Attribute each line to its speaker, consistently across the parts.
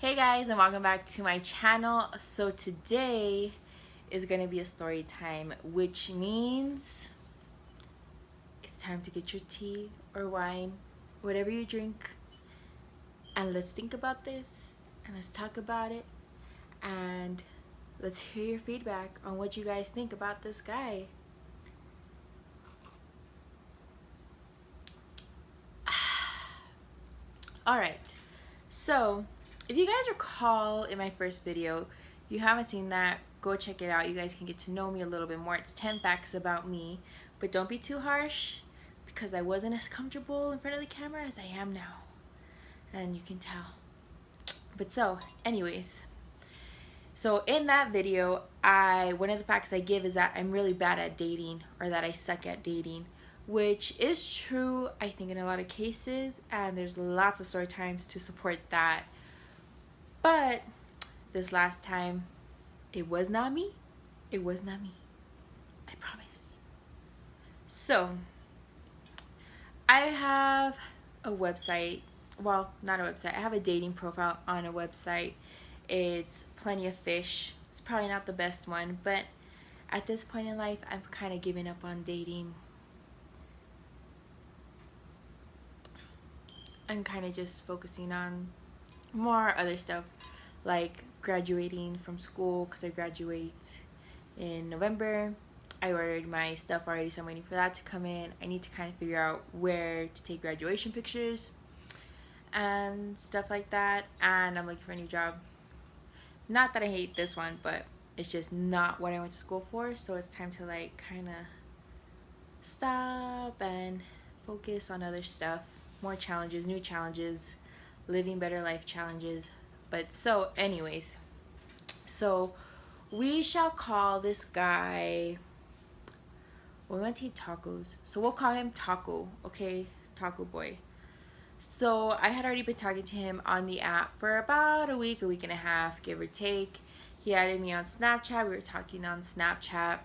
Speaker 1: Hey guys, and welcome back to my channel. So today is gonna be a story time, which means it's time to get your tea or wine, whatever you drink, and let's think about this and let's talk about it and let's hear your feedback on what you guys think about this guy. Alright, so if you guys recall in my first video, you haven't seen that, go check it out. You guys can get to know me a little bit more. It's 10 facts about me, but don't be too harsh because I wasn't as comfortable in front of the camera as I am now, and you can tell. But so anyways, so in that video, one of the facts I give is that I'm really bad at dating, or that I suck at dating, which is true, I think, in a lot of cases, and there's lots of story times to support that. But this last time, it was not me. It was not me. I promise. So, I have a website. Well, not a website. I have a dating profile on a website. It's Plenty of Fish. It's probably not the best one, but at this point in life, I'm kind of giving up on dating. I'm kind of just focusing on more other stuff, like graduating from school, because I graduate in November. I ordered my stuff already, so I'm waiting for that to come in. I need to kind of figure out where to take graduation pictures and stuff like that, and I'm looking for a new job. Not that I hate this one, but it's just not what I went to school for, so it's time to like kind of stop and focus on other stuff, more challenges, new challenges, living better life challenges. But so anyways, so we shall call this guy, we went to eat tacos, so we'll call him Taco, okay? Taco boy. So I had already been talking to him on the app for about a week and a half, give or take. He added me on Snapchat. We were talking on Snapchat.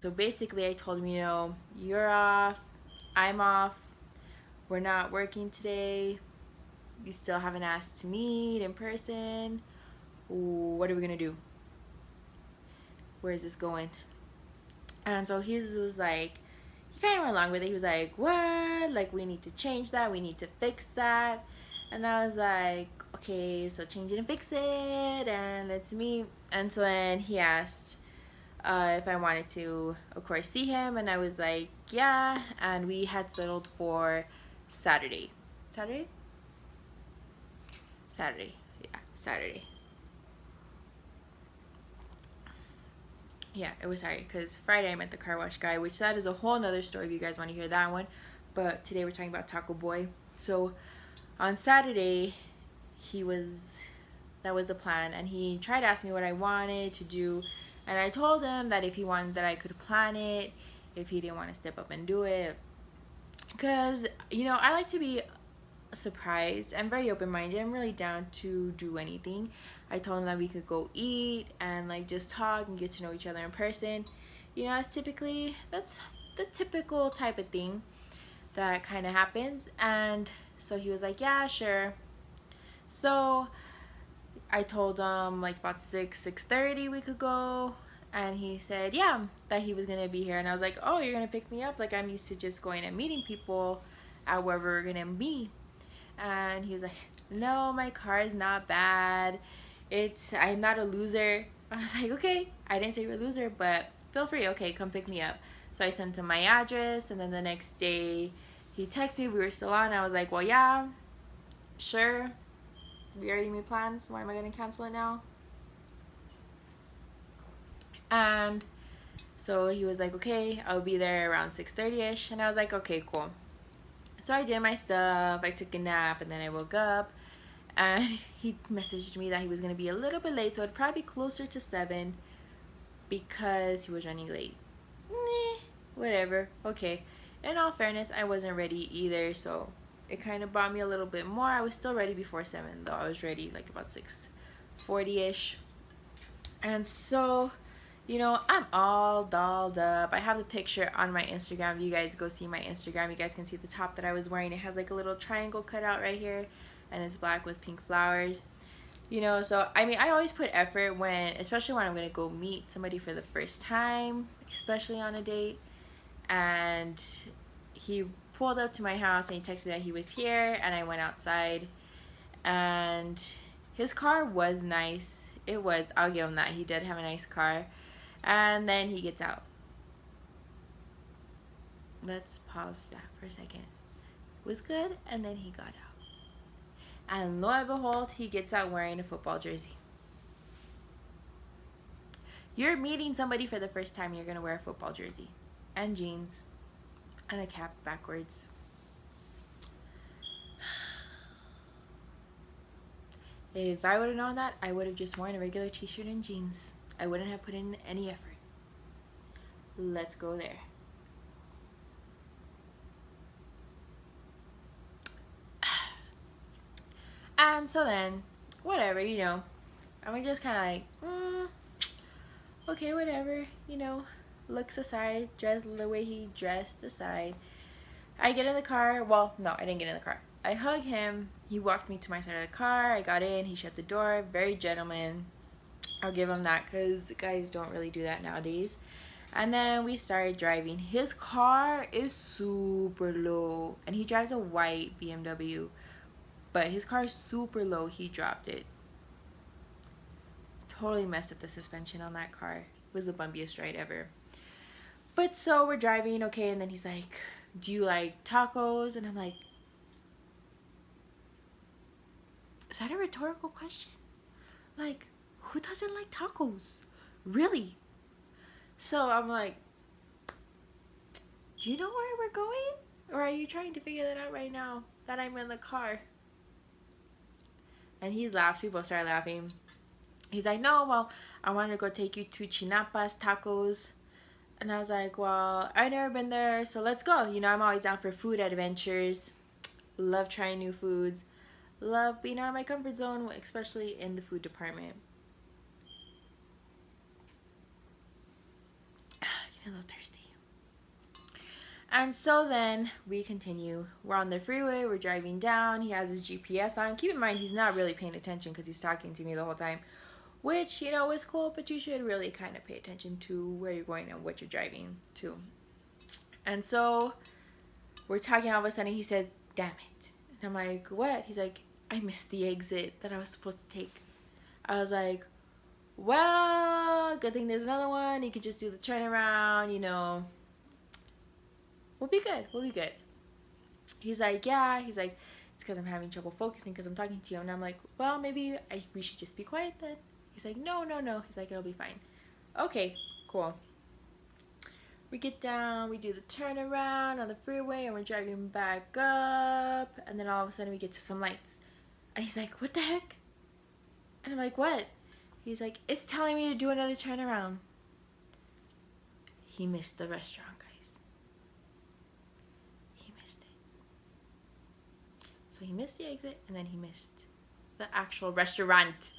Speaker 1: So basically I told him, you know, you're off, I'm off, we're not working today, you still haven't asked to meet in person. What are we gonna do? Where is this going? And so he was like, he kind of went along with it. He was like, what? Like, we need to change that. We need to fix that. And I was like, okay, so change it and fix it. And let's meet. And so then he asked if I wanted to, of course, see him. And I was like, yeah. And we had settled for Saturday. Saturday? Saturday. Yeah, Saturday. Yeah, it was Saturday, because Friday I met the car wash guy, which that is a whole nother story if you guys want to hear that one. But today we're talking about Taco Boy. So on Saturday, that was the plan, and he tried to ask me what I wanted to do, and I told him that if he wanted that I could plan it, if he didn't want to step up and do it, because, you know, I like to be surprised. I'm very open-minded. I'm really down to do anything. I told him that we could go eat and like just talk and get to know each other in person. You know, that's the typical type of thing that kind of happens. And so he was like, yeah, sure. So I told him like about 6:30 we could go, and he said yeah, that he was gonna be here. And I was like, oh, you're gonna pick me up? Like, I'm used to just going and meeting people at wherever we're gonna be. And he was like, no, my car is not bad, I'm not a loser. I was like, okay, I didn't say you're a loser, but feel free, okay, come pick me up. So I sent him my address, and then the next day he texted me, we were still on. I was like, well, yeah, sure, we already made plans, why am I gonna cancel it now? And so he was like, okay, I'll be there around 6:30ish. And I was like, okay, cool. So I did my stuff, I took a nap, and then I woke up, and he messaged me that he was going to be a little bit late, so it'd probably be closer to 7 because he was running late. Whatever, okay. In all fairness, I wasn't ready either, so it kind of brought me a little bit more. I was still ready before 7, though. I was ready like about 6:40ish. And so, you know, I'm all dolled up. I have the picture on my Instagram. If you guys go see my Instagram, you guys can see the top that I was wearing. It has like a little triangle cut out right here, and it's black with pink flowers. You know, so I mean, I always put effort when, especially when I'm gonna go meet somebody for the first time, especially on a date. And he pulled up to my house and he texted me that he was here, and I went outside, and his car was nice. It was, I'll give him that. He did have a nice car. And then he gets out. Let's pause that for a second. It was good, and then he got out. And lo and behold, he gets out wearing a football jersey. You're meeting somebody for the first time, you're going to wear a football jersey and jeans and a cap backwards. If I would have known that, I would have just worn a regular t-shirt and jeans. I wouldn't have put in any effort. Let's go there. And so then, whatever, you know, I'm just kind of like, okay, whatever, you know, looks aside, dress the way he dressed aside. I get in the car. Well, no, I didn't get in the car. I hug him. He walked me to my side of the car. I got in. He shut the door. Very gentleman. I'll give him that because guys don't really do that nowadays. And then we started driving. His car is super low. And he drives a white BMW. But his car is super low. He dropped it. Totally messed up the suspension on that car. It was the bumpiest ride ever. But so we're driving, okay, and then he's like, do you like tacos? And I'm like, is that a rhetorical question? Like, who doesn't like tacos? Really? So I'm like, do you know where we're going? Or are you trying to figure that out right now that I'm in the car? And he's laughed. We both started laughing. He's like, no, well, I wanted to go take you to Chinapas Tacos. And I was like, well, I've never been there, so let's go. You know, I'm always down for food adventures. Love trying new foods. Love being out of my comfort zone, especially in the food department. Getting a little thirsty. And so then we continue. We're on the freeway. We're driving down. He has his GPS on. Keep in mind, he's not really paying attention because he's talking to me the whole time. Which, you know, is cool, but you should really kind of pay attention to where you're going and what you're driving to. And so we're talking, all of a sudden he says, damn it. And I'm like, what? He's like, I missed the exit that I was supposed to take. I was like, well, good thing there's another one. You could just do the turnaround, you know. We'll be good. We'll be good. He's like, yeah. He's like, it's because I'm having trouble focusing because I'm talking to you. And I'm like, well, maybe we should just be quiet then. He's like, no. He's like, it'll be fine. Okay, cool. We get down, we do the turnaround on the freeway, and we're driving back up. And then all of a sudden we get to some lights. And he's like, what the heck? And I'm like, what? He's like, it's telling me to do another turnaround. He missed the restaurant, guys. He missed it. So he missed the exit, and then he missed the actual restaurant.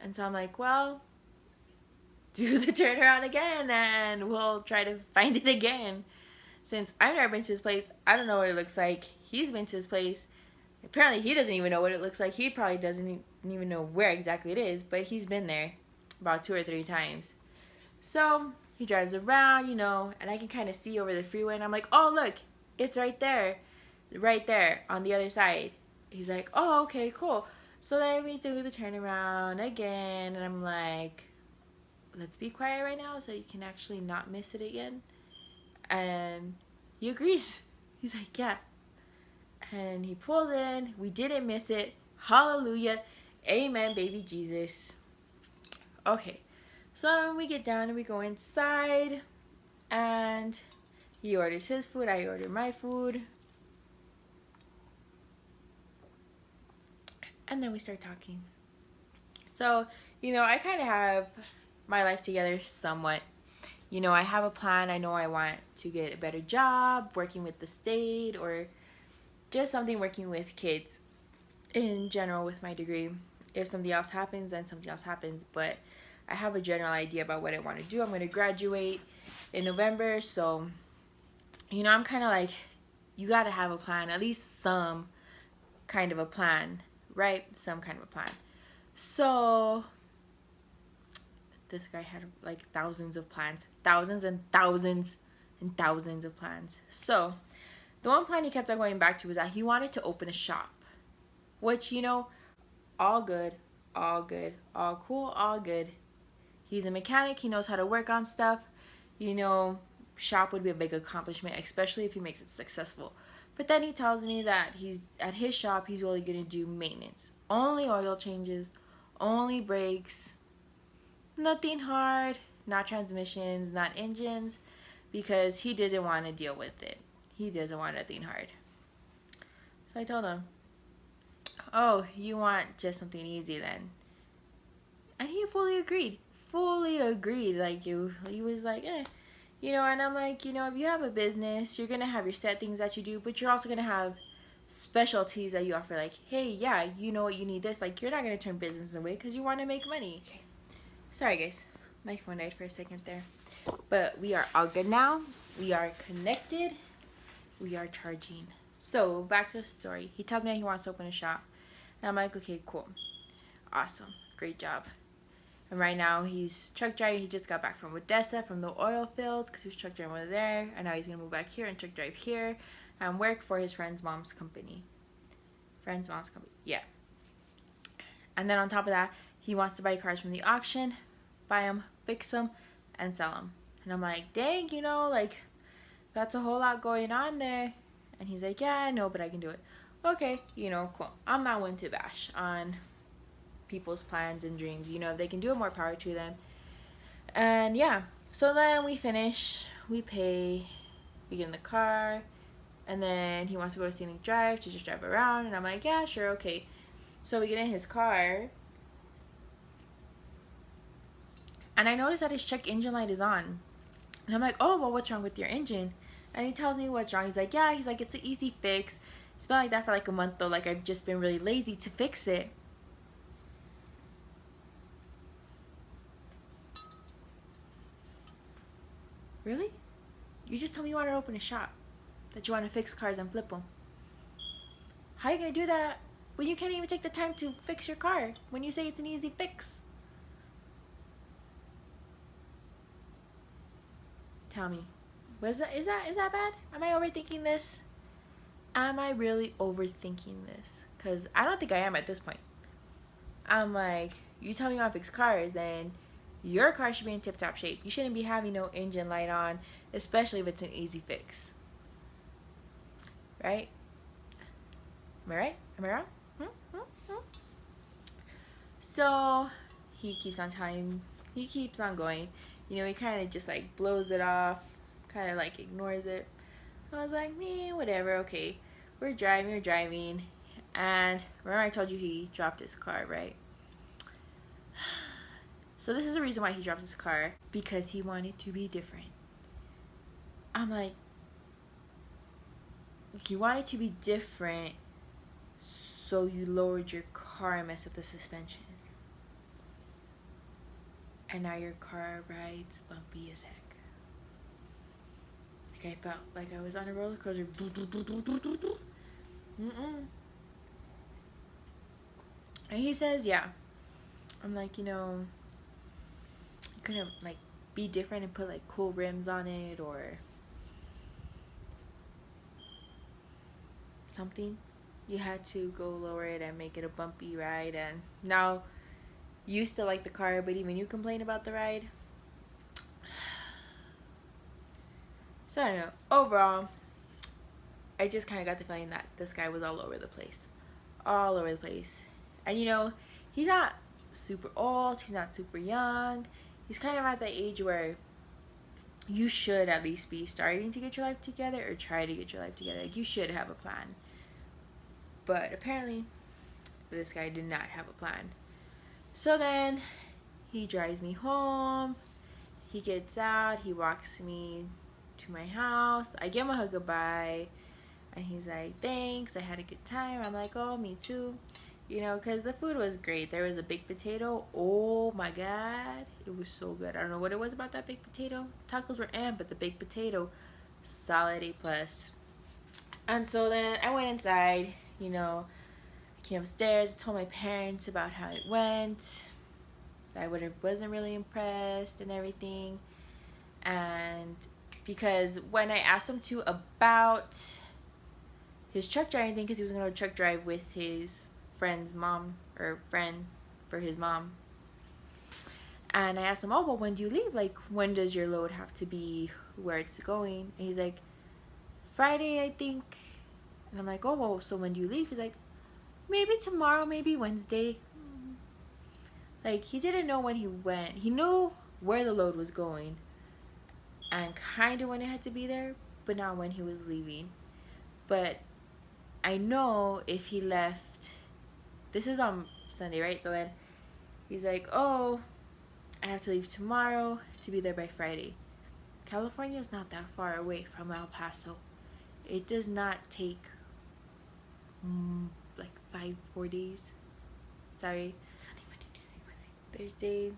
Speaker 1: And so I'm like, well, do the turnaround again, and we'll try to find it again. Since I've never been to this place, I don't know what it looks like. He's been to this place. Apparently, he doesn't even know what it looks like. He probably doesn't even know where exactly it is, but he's been there about 2 or 3 times. So he drives around, you know, and I can kind of see over the freeway, and I'm like, oh, look, it's right there on the other side. He's like, oh, okay, cool. So then we do the turnaround again, and I'm like, let's be quiet right now so you can actually not miss it again. And he agrees. He's like, yeah. And he pulls in. We didn't miss it. Hallelujah. Amen, baby Jesus. Okay. So we get down and we go inside. And he orders his food. I order my food. And then we start talking. So, you know, I kind of have my life together somewhat. You know, I have a plan. I know I want to get a better job working with the state or just something working with kids in general with my degree. If something else happens, then something else happens. But I have a general idea about what I want to do. I'm going to graduate in November. So, you know, I'm kind of like, you got to have a plan, at least some kind of a plan, right? Some kind of a plan. So this guy had like thousands of plans, thousands and thousands and thousands of plans. So the one plan he kept on going back to was that he wanted to open a shop, which, all good, all good, all cool, all good. He's a mechanic, he knows how to work on stuff. Shop would be a big accomplishment, especially if he makes it successful. But then he tells me that he's at his shop, he's only going to do maintenance. Only oil changes, only brakes, nothing hard, not transmissions, not engines, because he didn't want to deal with it. He doesn't want anything hard. So I told him, oh, you want just something easy then? And he fully agreed. Fully agreed. Like, he was like, and I'm like, if you have a business, you're going to have your set things that you do, but you're also going to have specialties that you offer. Like, hey, yeah, you know what, you need this. Like, you're not going to turn business away because you want to make money. Okay. Sorry, guys. My phone died for a second there. But we are all good now. We are connected. We are charging. So, back to the story. He tells me that he wants to open a shop. And I'm like, okay, cool. Awesome. Great job. And right now, he's truck driving. He just got back from Odessa, from the oil fields, because he was truck driving over there. And now he's going to move back here and truck drive here and work for his friend's mom's company. Yeah. And then on top of that, he wants to buy cars from the auction, buy them, fix them, and sell them. And I'm like, dang, that's a whole lot going on there. And he's like, yeah, I know, but I can do it. Okay, cool. I'm not one to bash on people's plans and dreams. If they can do it, more power to them. And yeah, so then we finish, we pay, we get in the car, and then he wants to go to Scenic Drive to just drive around. And I'm like, yeah, sure, okay. So we get in his car, and I notice that his check engine light is on. And I'm like, oh, well, what's wrong with your engine? And he tells me what's wrong. He's like, yeah, it's an easy fix. It's been like that for like a month, though. Like, I've just been really lazy to fix it. Really? You just told me you wanted to open a shop, that you want to fix cars and flip them. How are you going to do that when you can't even take the time to fix your car, when you say it's an easy fix? Tell me. Is that bad? Am I overthinking this? Am I really overthinking this? Because I don't think I am at this point. I'm like, you tell me you want to fix cars, then your car should be in tip-top shape. You shouldn't be having no engine light on, especially if it's an easy fix. Right? Am I right? Am I wrong? So he keeps on going. He kind of just like blows it off, kind of like ignores it. I was like, whatever, okay. We're driving. And remember I told you he dropped his car, right? So this is the reason why he drops his car, because he wanted to be different. I'm like, you wanted to be different, so you lowered your car and messed up the suspension. And now your car rides bumpy as heck. Like, I felt like I was on a roller coaster. And he says, yeah. I'm like, you couldn't like be different and put like cool rims on it or something. You had to go lower it and make it a bumpy ride. And now you still like the car, but even you complain about the ride. So I don't know. Overall, I just kind of got the feeling that this guy was all over the place. And he's not super old, he's not super young. He's kind of at the age where you should at least be starting to get your life together, or try to get your life together. Like, you should have a plan. But apparently, this guy did not have a plan. So then, he drives me home. He gets out. He walks me to my house. I give him a hug goodbye. And he's like, thanks. I had a good time. I'm like, oh, me too. Because the food was great. There was a baked potato. Oh, my God. It was so good. I don't know what it was about that baked potato. Tacos were but the baked potato, solid A+. And so then I went inside, Came upstairs, told my parents about how it went. I wasn't really impressed and everything. And because when I asked him to about his truck driving thing, because he was going to truck drive with his friend's mom, or friend for his mom. And I asked him, oh, well, when do you leave? Like, when does your load have to be where it's going? And he's like, Friday, I think. And I'm like, oh, well, so when do you leave? He's like, maybe tomorrow, maybe Wednesday. Like, he didn't know when he went. He knew where the load was going and kind of when it had to be there, but not when he was leaving. But I know if he left, this is on Sunday, right? So then he's like, oh, I have to leave tomorrow to be there by Friday. California is not that far away from El Paso. It does not take like 4 days. Sorry. Sunday, Monday, Tuesday, Wednesday, Thursday.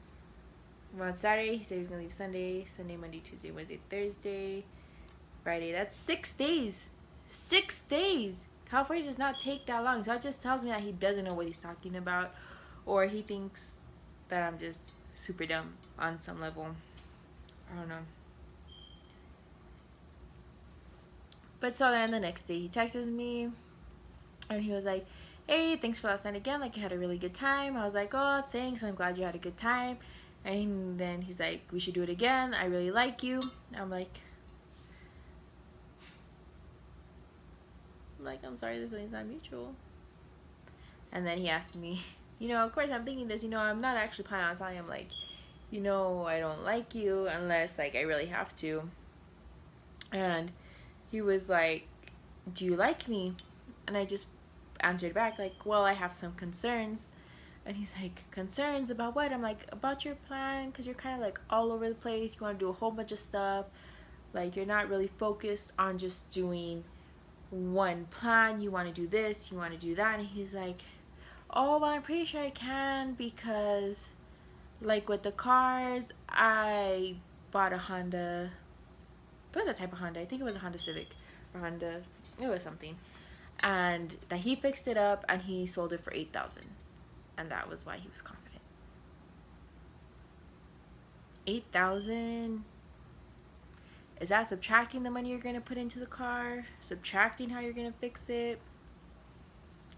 Speaker 1: Well, on Saturday, he said he was going to leave Sunday. Sunday, Monday, Tuesday, Wednesday, Thursday, Friday. That's 6 days. 6 days. California does not take that long. So that just tells me that he doesn't know what he's talking about. Or he thinks that I'm just super dumb on some level. I don't know. But so then the next day he texts me and he was like, hey, thanks for last night again. Like, I had a really good time. I was like, oh, thanks. I'm glad you had a good time. And then he's like, we should do it again. I really like you. I'm like, I'm sorry, the feeling's not mutual. And then he asked me, of course I'm thinking this, I'm not actually planning on telling him, like, I don't like you unless, like, I really have to. And he was like, do you like me? And I just answered back, like, well, I have some concerns. And he's like, concerns about what? I'm like, about your plan, because you're kind of, like, all over the place. You want to do a whole bunch of stuff. Like, you're not really focused on just doing one plan. You want to do this, you want to do that. And he's like, oh, well, I'm pretty sure I can, because, like, with the cars, I bought a Honda. It was a type of Honda. I think it was a Honda Civic or Honda. It was something. And that he fixed it up and he sold it for $8,000. And that was why he was confident. $8,000. Is that subtracting the money you're going to put into the car? Subtracting how you're going to fix it?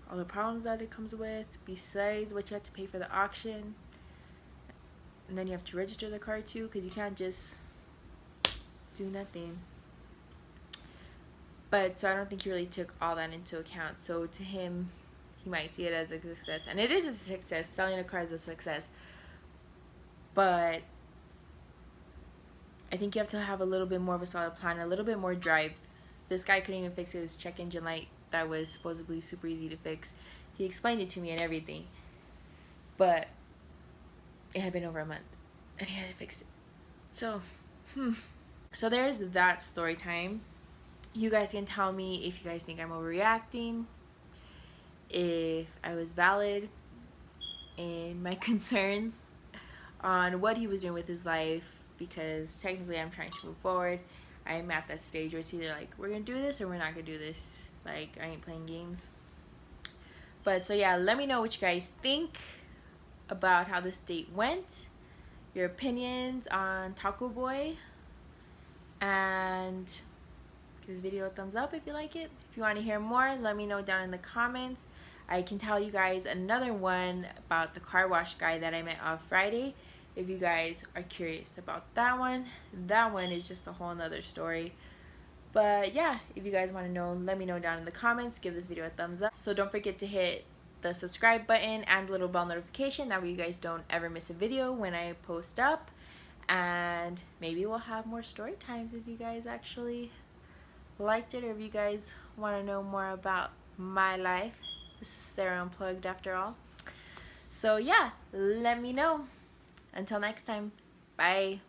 Speaker 1: All the problems that it comes with, besides what you have to pay for the auction. And then you have to register the car too, because you can't just do nothing. But so I don't think he really took all that into account. So to him, he might see it as a success. And it is a success. Selling a car is a success. But I think you have to have a little bit more of a solid plan, a little bit more drive. This guy couldn't even fix his check engine light that was supposedly super easy to fix. He explained it to me and everything. But it had been over a month and he had to fix it. So, So there's that story time. You guys can tell me if you guys think I'm overreacting, if I was valid in my concerns on what he was doing with his life, because technically I'm trying to move forward. I'm at that stage where it's either like, we're gonna do this or we're not gonna do this. Like, I ain't playing games. But so yeah, let me know what you guys think about how this date went, your opinions on Taco Boy, and give this video a thumbs up if you like it. If you want to hear more, let me know down in the comments. I can tell you guys another one about the car wash guy that I met on Friday. If you guys are curious about that one is just a whole nother story. But yeah, if you guys want to know, let me know down in the comments. Give this video a thumbs up. So don't forget to hit the subscribe button and the little bell notification. That way you guys don't ever miss a video when I post up. And maybe we'll have more story times if you guys actually liked it, or if you guys want to know more about my life. This is Sarah Unplugged after all. So yeah, let me know. Until next time, bye.